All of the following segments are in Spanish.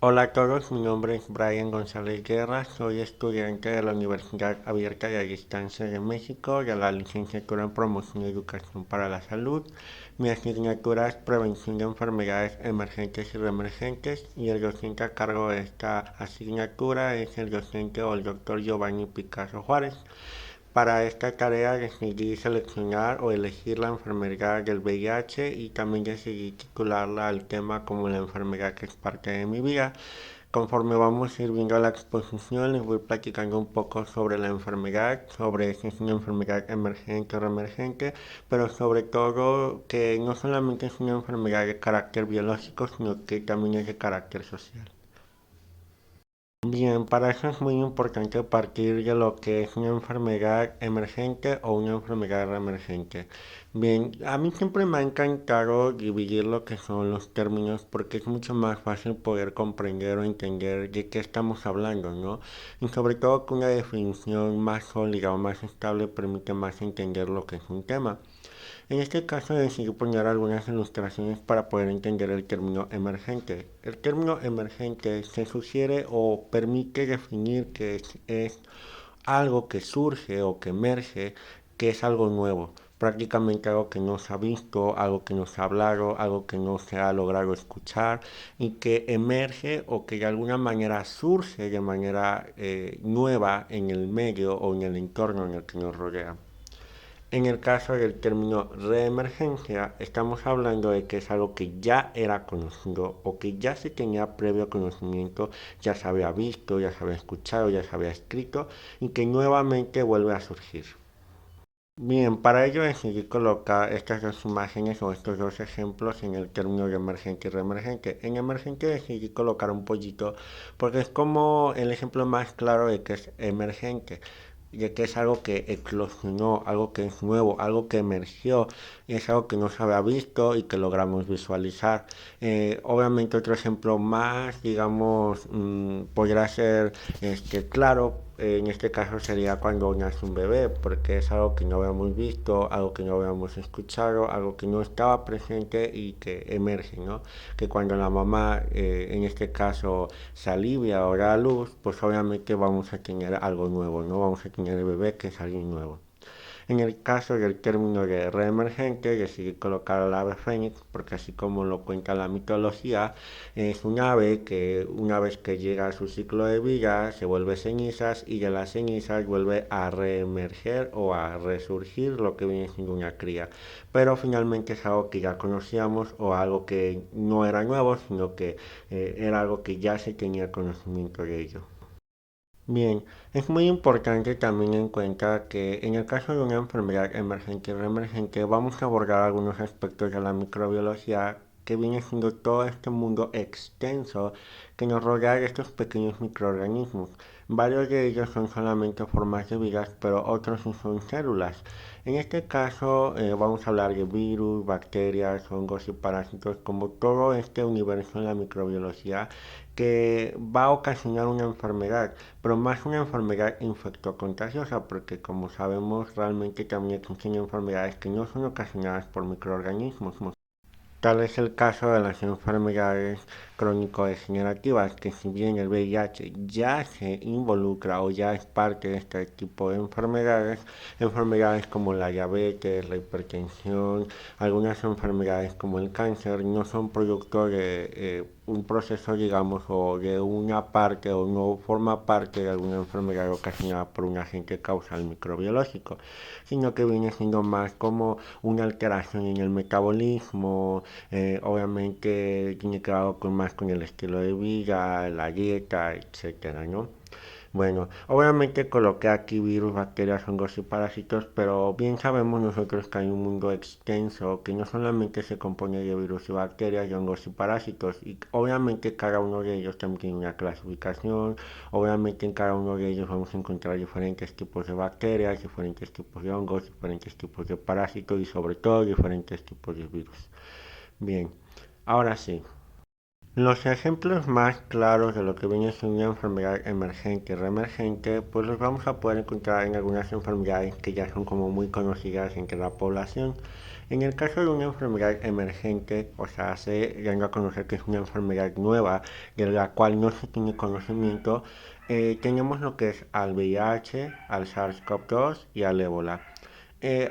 Hola a todos, mi nombre es Brian González Guerra, soy estudiante de la Universidad Abierta y a Distancia de México de la licenciatura en Promoción y Educación para la Salud. Mi asignatura es Prevención de Enfermedades Emergentes y Reemergentes y el docente a cargo de esta asignatura es el docente o el doctor Giovanni Picasso Juárez. Para esta tarea decidí seleccionar o elegir la enfermedad del VIH y también decidí titularla al tema como la enfermedad que es parte de mi vida. Conforme vamos a ir viendo la exposición, les voy platicando un poco sobre la enfermedad, sobre si es una enfermedad emergente o reemergente, pero sobre todo que no solamente es una enfermedad de carácter biológico, sino que también es de carácter social. Bien, para eso es muy importante partir de lo que es una enfermedad emergente o una enfermedad reemergente. Bien, a mí siempre me ha encantado dividir lo que son los términos porque es mucho más fácil poder comprender o entender de qué estamos hablando, ¿no? Y sobre todo que una definición más sólida o más estable permite más entender lo que es un tema. En este caso decidí poner algunas ilustraciones para poder entender el término emergente. El término emergente se sugiere o permite definir que es algo que surge o que emerge, que es algo nuevo, prácticamente algo que no se ha visto, algo que no se ha hablado, algo que no se ha logrado escuchar y que emerge o que de alguna manera surge de manera nueva en el medio o en el entorno en el que nos rodea. En el caso del término reemergencia, estamos hablando de que es algo que ya era conocido o que ya se tenía previo conocimiento, ya se había visto, ya se había escuchado, ya se había escrito y que nuevamente vuelve a surgir. Bien, para ello decidí colocar estas dos imágenes o estos dos ejemplos en el término de emergente y reemergente. En emergente decidí colocar un pollito porque es como el ejemplo más claro de que es emergente, de que es algo que eclosionó, algo que es nuevo, algo que emergió y es algo que no se había visto y que logramos visualizar. Obviamente otro ejemplo más, digamos, podría ser claro, en este caso sería cuando nace un bebé, porque es algo que no habíamos visto, algo que no habíamos escuchado, algo que no estaba presente y que emerge, ¿no? Que cuando la mamá, en este caso, se alivia o da a luz, pues obviamente vamos a tener algo nuevo, ¿no? Vamos a tener el bebé que es alguien nuevo. En el caso del término de reemergente, decidí colocar al ave fénix, porque así como lo cuenta la mitología, es un ave que una vez que llega a su ciclo de vida se vuelve cenizas y de las cenizas vuelve a reemerger o a resurgir lo que viene siendo una cría. Pero finalmente es algo que ya conocíamos o algo que no era nuevo, sino que era algo que ya se tenía conocimiento de ello. Bien, es muy importante también en cuenta que en el caso de una enfermedad emergente y reemergente vamos a abordar algunos aspectos de la microbiología que viene siendo todo este mundo extenso que nos rodea de estos pequeños microorganismos. Varios de ellos son solamente formas de vidas, pero otros sí son células. En este caso vamos a hablar de virus, bacterias, hongos y parásitos, como todo este universo en la microbiología que va a ocasionar una enfermedad, pero más una enfermedad infectocontagiosa, porque como sabemos realmente también existen enfermedades que no son ocasionadas por microorganismos. Tal es el caso de las enfermedades crónico-degenerativas, que si bien el VIH ya se involucra o ya es parte de este tipo de enfermedades, enfermedades como la diabetes, la hipertensión, algunas enfermedades como el cáncer no son producto de un proceso, digamos, o de una parte o no forma parte de alguna enfermedad ocasionada por un agente causal microbiológico, sino que viene siendo más como una alteración en el metabolismo, obviamente tiene que ver con más con el estilo de vida, la dieta, etcétera, ¿no? Bueno, obviamente coloqué aquí virus, bacterias, hongos y parásitos, pero bien sabemos nosotros que hay un mundo extenso que no solamente se compone de virus y bacterias, de hongos y parásitos, y obviamente cada uno de ellos también tiene una clasificación, obviamente en cada uno de ellos vamos a encontrar diferentes tipos de bacterias, diferentes tipos de hongos, diferentes tipos de parásitos y sobre todo diferentes tipos de virus. Bien, ahora sí. Los ejemplos más claros de lo que viene siendo una enfermedad emergente y reemergente, pues los vamos a poder encontrar en algunas enfermedades que ya son como muy conocidas entre la población. En el caso de una enfermedad emergente, o sea, se llega a conocer que es una enfermedad nueva de la cual no se tiene conocimiento, tenemos lo que es al VIH, al SARS-CoV-2 y al ébola.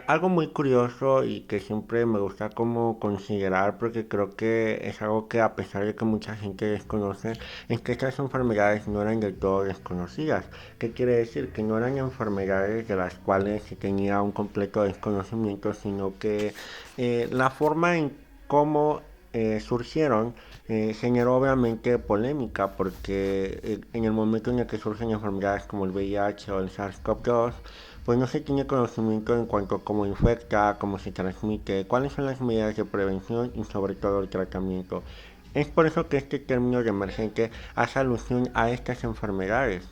Algo muy curioso y que siempre me gusta como considerar porque creo que es algo que a pesar de que mucha gente desconoce, es que estas enfermedades no eran del todo desconocidas. ¿Qué quiere decir? Que no eran enfermedades de las cuales se tenía un completo desconocimiento, sino que la forma en cómo surgieron generó obviamente polémica porque en el momento en el que surgen enfermedades como el VIH o el SARS-CoV-2, pues no se tiene conocimiento en cuanto a cómo infecta, cómo se transmite, cuáles son las medidas de prevención y sobre todo el tratamiento. Es por eso que este término de emergente hace alusión a estas enfermedades.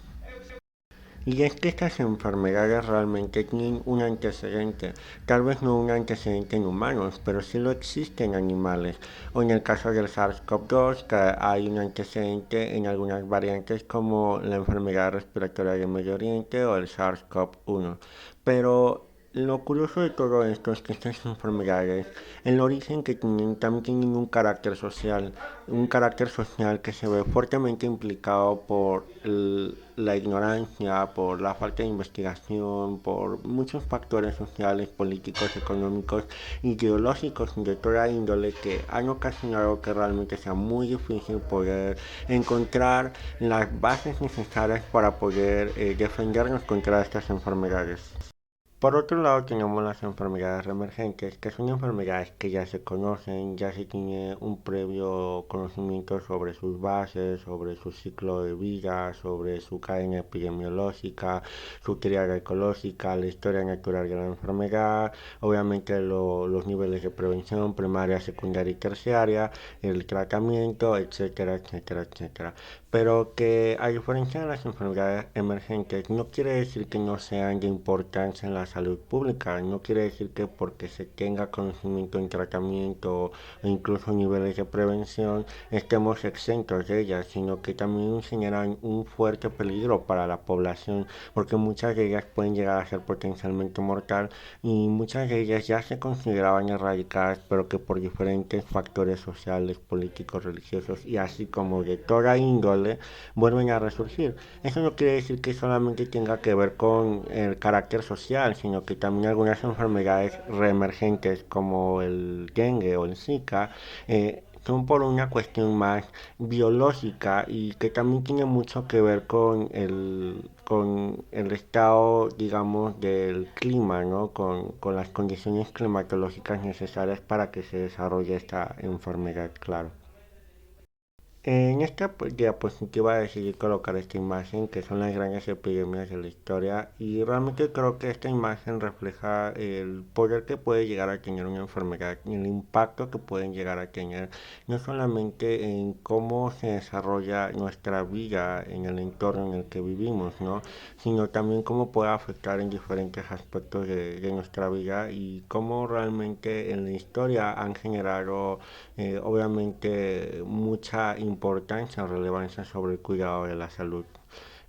Y es que estas enfermedades realmente tienen un antecedente, tal vez no un antecedente en humanos, pero sí lo existe en animales. O en el caso del SARS-CoV-2, que hay un antecedente en algunas variantes como la enfermedad respiratoria del Medio Oriente o el SARS-CoV-1. Pero lo curioso de todo esto es que estas enfermedades, el origen que tienen, también tienen un carácter social que se ve fuertemente implicado por la ignorancia, por la falta de investigación, por muchos factores sociales, políticos, económicos, ideológicos de toda índole que han ocasionado que realmente sea muy difícil poder encontrar las bases necesarias para poder defendernos contra estas enfermedades. Por otro lado, tenemos las enfermedades reemergentes, que son enfermedades que ya se conocen, ya se tiene un previo conocimiento sobre sus bases, sobre su ciclo de vida, sobre su cadena epidemiológica, su triada ecológica, la historia natural de la enfermedad, obviamente los niveles de prevención primaria, secundaria y terciaria, el tratamiento, etcétera, etcétera, etcétera. Pero que a diferencia de las enfermedades emergentes, no quiere decir que no sean de importancia en la salud pública, no quiere decir que porque se tenga conocimiento en tratamiento o incluso niveles de prevención estemos exentos de ellas, sino que también generan un fuerte peligro para la población, porque muchas de ellas pueden llegar a ser potencialmente mortal y muchas de ellas ya se consideraban erradicadas, pero que por diferentes factores sociales, políticos, religiosos y así como de toda índole vuelven a resurgir. Eso no quiere decir que solamente tenga que ver con el carácter social, sino que también algunas enfermedades reemergentes como el dengue o el Zika son por una cuestión más biológica y que también tiene mucho que ver con el estado, digamos, del clima, ¿no? Con las condiciones climatológicas necesarias para que se desarrolle esta enfermedad, claro. En esta diapositiva decidí colocar esta imagen que son las grandes epidemias de la historia y realmente creo que esta imagen refleja el poder que puede llegar a tener una enfermedad y el impacto que pueden llegar a tener no solamente en cómo se desarrolla nuestra vida en el entorno en el que vivimos, ¿no? Sino también cómo puede afectar en diferentes aspectos de nuestra vida y cómo realmente en la historia han generado obviamente mucha importancia o relevancia sobre el cuidado de la salud.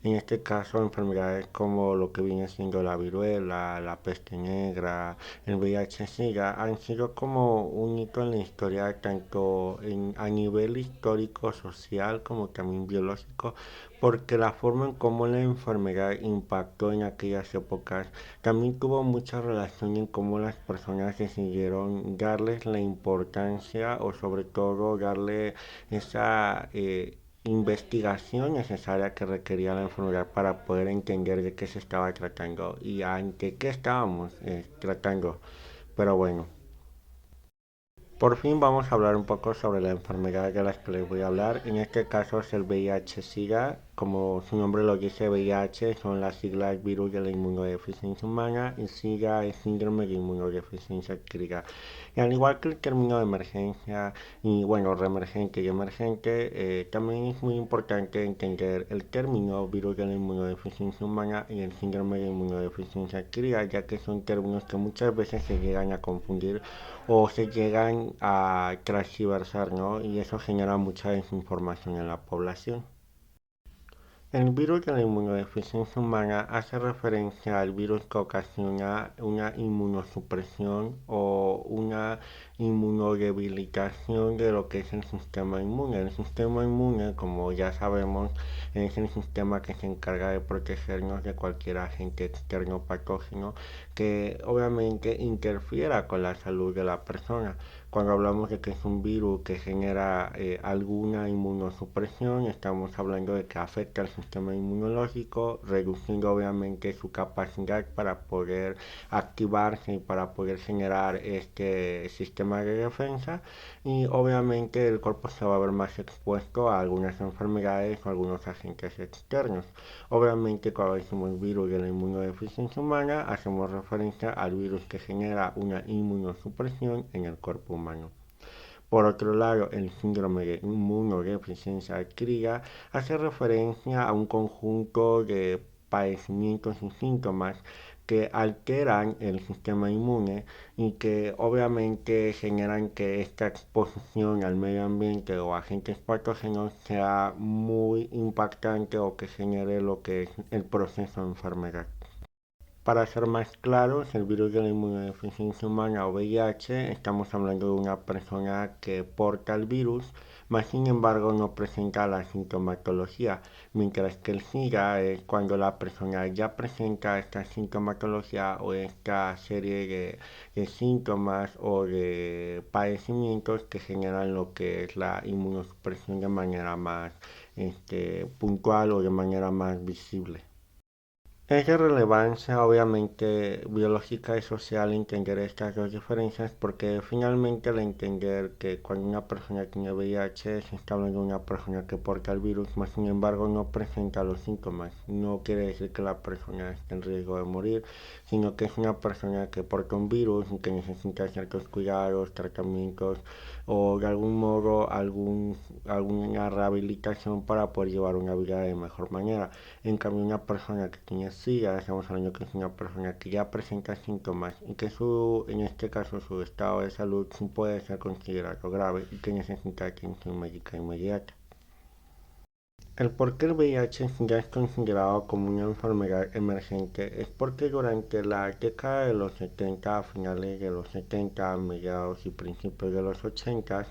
En este caso, enfermedades como lo que viene siendo la viruela, la peste negra, el VIH-Sida han sido como un hito en la historia tanto a nivel histórico, social como también biológico, porque la forma en cómo la enfermedad impactó en aquellas épocas también tuvo mucha relación en cómo las personas decidieron darles la importancia o sobre todo darle esa investigación necesaria que requería la enfermedad para poder entender de qué se estaba tratando y ante qué estábamos tratando. Pero bueno, por fin vamos a hablar un poco sobre la enfermedad de las que les voy a hablar. En este caso es el VIH-Sida. Como su nombre lo dice, VIH son las siglas virus de la inmunodeficiencia humana y SIDA es síndrome de inmunodeficiencia adquirida. Y al igual que el término de emergencia y bueno, reemergente y emergente, también es muy importante entender el término virus de la inmunodeficiencia humana y el síndrome de inmunodeficiencia adquirida, ya que son términos que muchas veces se llegan a confundir o se llegan a transversar, ¿no? Y eso genera mucha desinformación en la población. El virus de la inmunodeficiencia humana hace referencia al virus que ocasiona una inmunosupresión o una inmunodebilitación de lo que es el sistema inmune. El sistema inmune, como ya sabemos, es el sistema que se encarga de protegernos de cualquier agente externo patógeno que obviamente interfiera con la salud de la persona. Cuando hablamos de que es un virus que genera alguna inmunosupresión, estamos hablando de que afecta al sistema inmunológico, reduciendo obviamente su capacidad para poder activarse y para poder generar este sistema de defensa, y obviamente el cuerpo se va a ver más expuesto a algunas enfermedades o algunos agentes externos. Obviamente cuando decimos virus de la inmunodeficiencia humana, hacemos referencia al virus que genera una inmunosupresión en el cuerpo humano. Por otro lado, el síndrome de inmunodeficiencia adquirida hace referencia a un conjunto de padecimientos y síntomas que alteran el sistema inmune y que obviamente generan que esta exposición al medio ambiente o agentes patógenos sea muy impactante o que genere lo que es el proceso de enfermedad. Para ser más claros, el virus de la inmunodeficiencia humana o VIH, estamos hablando de una persona que porta el virus, mas sin embargo no presenta la sintomatología, mientras que el SIDA es cuando la persona ya presenta esta sintomatología o esta serie de síntomas o de padecimientos que generan lo que es la inmunosupresión de manera más puntual o de manera más visible. Es de relevancia obviamente biológica y social entender estas dos diferencias porque finalmente al entender que cuando una persona tiene VIH se está hablando de una persona que porta el virus, mas sin embargo no presenta los síntomas, no quiere decir que la persona esté en riesgo de morir, sino que es una persona que porta un virus y que necesita ciertos cuidados, tratamientos o de algún modo alguna rehabilitación para poder llevar una vida de mejor manera. En cambio, una persona que tiene SIDA, estamos hablando que es una persona que ya presenta síntomas y que en este caso su estado de salud sí puede ser considerado grave y que necesita atención médica inmediata. El por qué el VIH ya es considerado como una enfermedad emergente es porque durante la década de los 70, a finales de los 70, mediados y principios de los 80,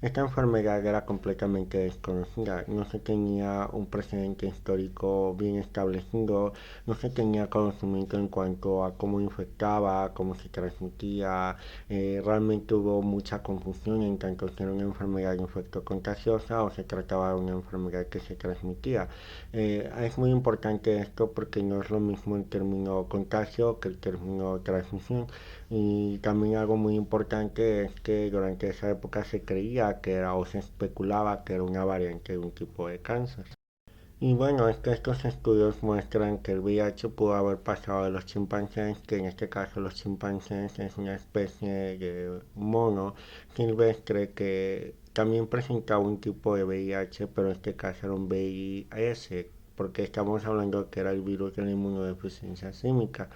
esta enfermedad era completamente desconocida, no se tenía un precedente histórico bien establecido, no se tenía conocimiento en cuanto a cómo infectaba, cómo se transmitía, realmente hubo mucha confusión en tanto si era una enfermedad infectocontagiosa o se trataba de una enfermedad que se transmitía. Es muy importante esto porque no es lo mismo el término contagio que el término transmisión. Y también algo muy importante es que durante esa época se creía que era o se especulaba que era una variante de un tipo de cáncer. Y bueno, es que estos estudios muestran que el VIH pudo haber pasado de los chimpancés, que en este caso los chimpancés es una especie de mono silvestre que también presentaba un tipo de VIH, pero en este caso era un VIS, porque estamos hablando que era el virus de la inmunodeficiencia símica.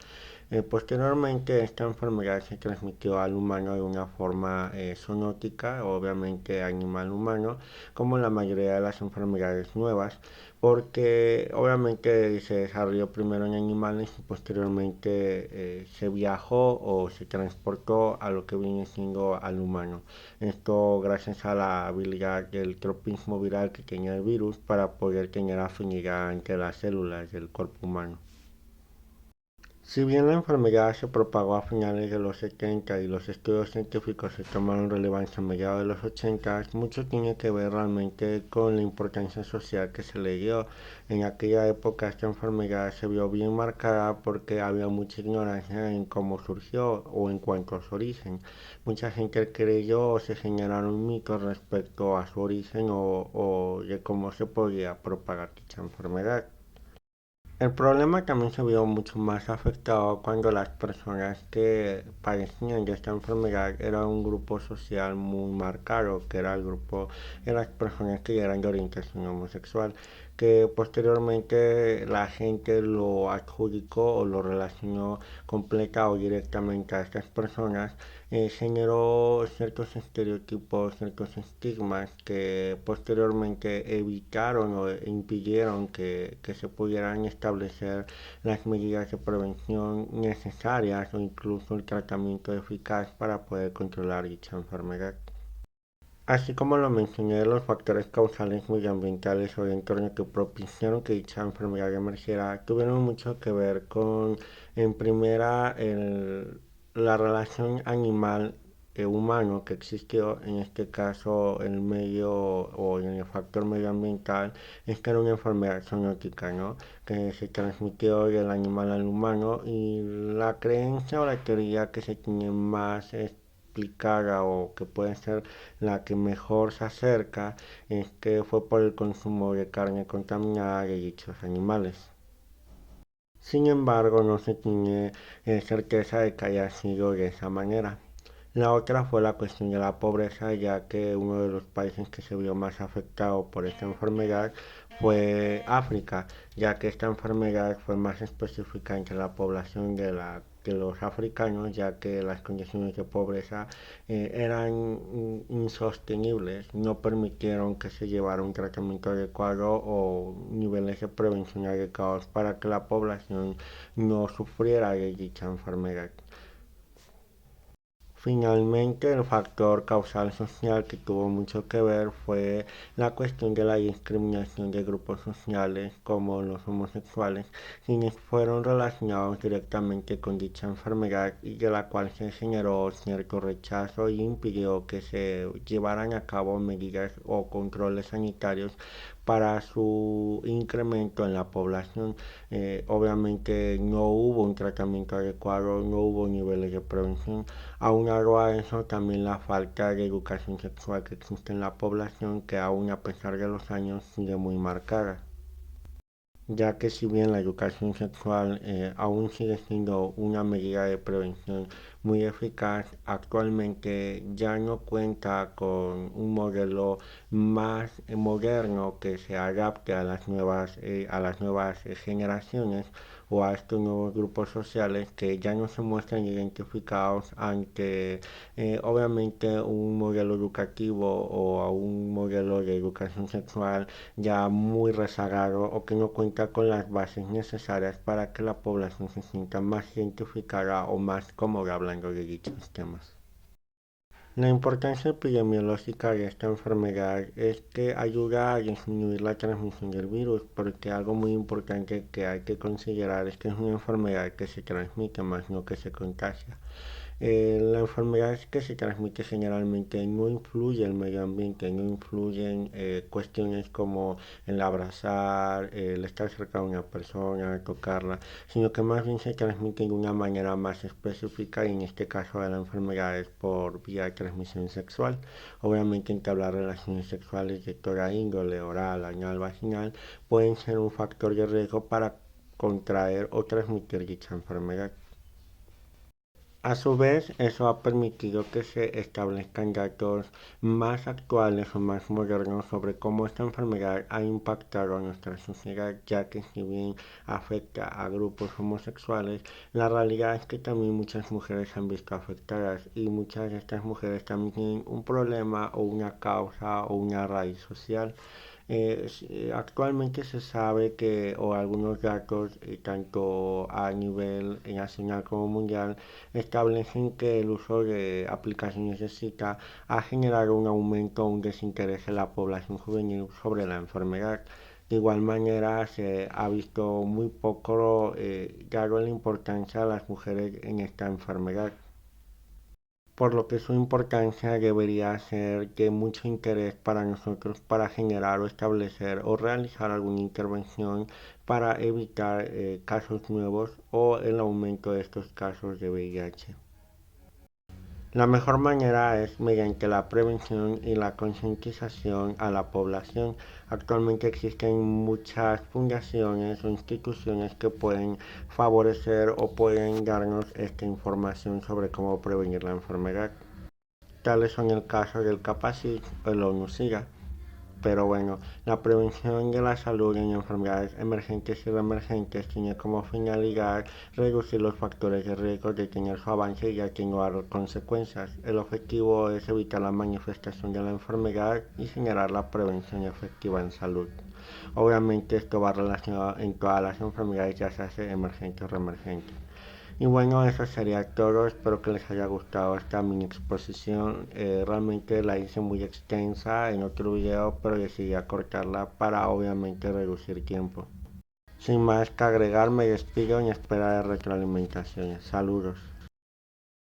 Posteriormente, esta enfermedad se transmitió al humano de una forma zoonótica, obviamente animal-humano, como la mayoría de las enfermedades nuevas, porque obviamente se desarrolló primero en animales y posteriormente se viajó o se transportó a lo que viene siendo al humano. Esto gracias a la habilidad del tropismo viral que tenía el virus para poder tener afinidad entre las células del cuerpo humano. Si bien la enfermedad se propagó a finales de los 70 y los estudios científicos se tomaron relevancia a mediados de los 80, mucho tiene que ver realmente con la importancia social que se le dio. En aquella época esta enfermedad se vio bien marcada porque había mucha ignorancia en cómo surgió o en cuanto a su origen. Mucha gente creyó o se generaron mitos respecto a su origen o de cómo se podía propagar dicha enfermedad. El problema también se vio mucho más afectado cuando las personas que padecían de esta enfermedad era un grupo social muy marcado, que era el grupo de las personas que eran de orientación homosexual, que posteriormente la gente lo adjudicó o lo relacionó completa o directamente a estas personas generó ciertos estereotipos, ciertos estigmas que posteriormente evitaron o impidieron que se pudieran establecer las medidas de prevención necesarias o incluso el tratamiento eficaz para poder controlar dicha enfermedad. Así como lo mencioné, los factores causales medioambientales o de entorno que propiciaron que dicha enfermedad emergiera tuvieron mucho que ver con, en primera, la relación animal humano que existió, en este caso el medio o en el factor medioambiental, es que era una enfermedad zoonótica, ¿no? Que se transmitió del animal al humano y la creencia o la teoría que se tiene más explicada o que puede ser la que mejor se acerca es que fue por el consumo de carne contaminada de dichos animales. Sin embargo, no se tiene certeza de que haya sido de esa manera. La otra fue la cuestión de la pobreza, ya que uno de los países que se vio más afectado por esta enfermedad fue África, ya que esta enfermedad fue más específica entre la población de los africanos, ya que las condiciones de pobreza eran insostenibles, no permitieron que se llevara un tratamiento adecuado o niveles de prevención adecuados para que la población no sufriera de dicha enfermedad. Finalmente, el factor causal social que tuvo mucho que ver fue la cuestión de la discriminación de grupos sociales como los homosexuales, quienes fueron relacionados directamente con dicha enfermedad y de la cual se generó cierto rechazo y impidió que se llevaran a cabo medidas o controles sanitarios para su incremento en la población. Obviamente no hubo un tratamiento adecuado, no hubo niveles de prevención. Aunado a eso, también la falta de educación sexual que existe en la población, que aún a pesar de los años sigue muy marcada, ya que si bien la educación sexual aún sigue siendo una medida de prevención muy eficaz, actualmente ya no cuenta con un modelo más moderno que se adapte a las nuevas generaciones o a estos nuevos grupos sociales que ya no se muestran identificados ante obviamente un modelo educativo o a un modelo de educación sexual ya muy rezagado o que no cuenta con las bases necesarias para que la población se sienta más identificada o más cómoda hablando de dichos temas. La importancia epidemiológica de esta enfermedad es que ayuda a disminuir la transmisión del virus, porque algo muy importante que hay que considerar es que es una enfermedad que se transmite más, no que se contagia. La enfermedad que se transmite generalmente no influye el medio ambiente, no influyen cuestiones como el abrazar, el estar cerca de una persona, tocarla, sino que más bien se transmite de una manera más específica y en este caso de la enfermedad es por vía de transmisión sexual. Obviamente entablar relaciones sexuales de toda índole, oral, anal, vaginal, pueden ser un factor de riesgo para contraer o transmitir dicha enfermedad. A su vez, eso ha permitido que se establezcan datos más actuales o más modernos sobre cómo esta enfermedad ha impactado a nuestra sociedad, ya que si bien afecta a grupos homosexuales, la realidad es que también muchas mujeres se han visto afectadas y muchas de estas mujeres también tienen un problema o una causa o una raíz social. Actualmente se sabe que, o algunos datos, tanto a nivel nacional como mundial, establecen que el uso de aplicaciones de cita ha generado un aumento o un desinterés en la población juvenil sobre la enfermedad. De igual manera, se ha visto muy poco dado la importancia a las mujeres en esta enfermedad, por lo que su importancia debería ser de mucho interés para nosotros para generar o establecer o realizar alguna intervención para evitar casos nuevos o el aumento de estos casos de VIH. La mejor manera es mediante la prevención y la concientización a la población. Actualmente existen muchas fundaciones o instituciones que pueden favorecer o pueden darnos esta información sobre cómo prevenir la enfermedad. Tales son el caso del Capacit o el ONU-SIDA. pero bueno, la prevención de la salud en enfermedades emergentes y reemergentes tiene como finalidad reducir los factores de riesgo de tener su avance y atenuar consecuencias. El objetivo es evitar la manifestación de la enfermedad y generar la prevención efectiva en salud. Obviamente esto va relacionado en todas las enfermedades, ya sea emergentes o reemergentes. Y bueno, eso sería todo. Espero que les haya gustado esta mini exposición. Realmente la hice muy extensa en otro video, pero decidí acortarla para obviamente reducir tiempo. Sin más que agregar, me despido en espera de retroalimentaciones. Saludos.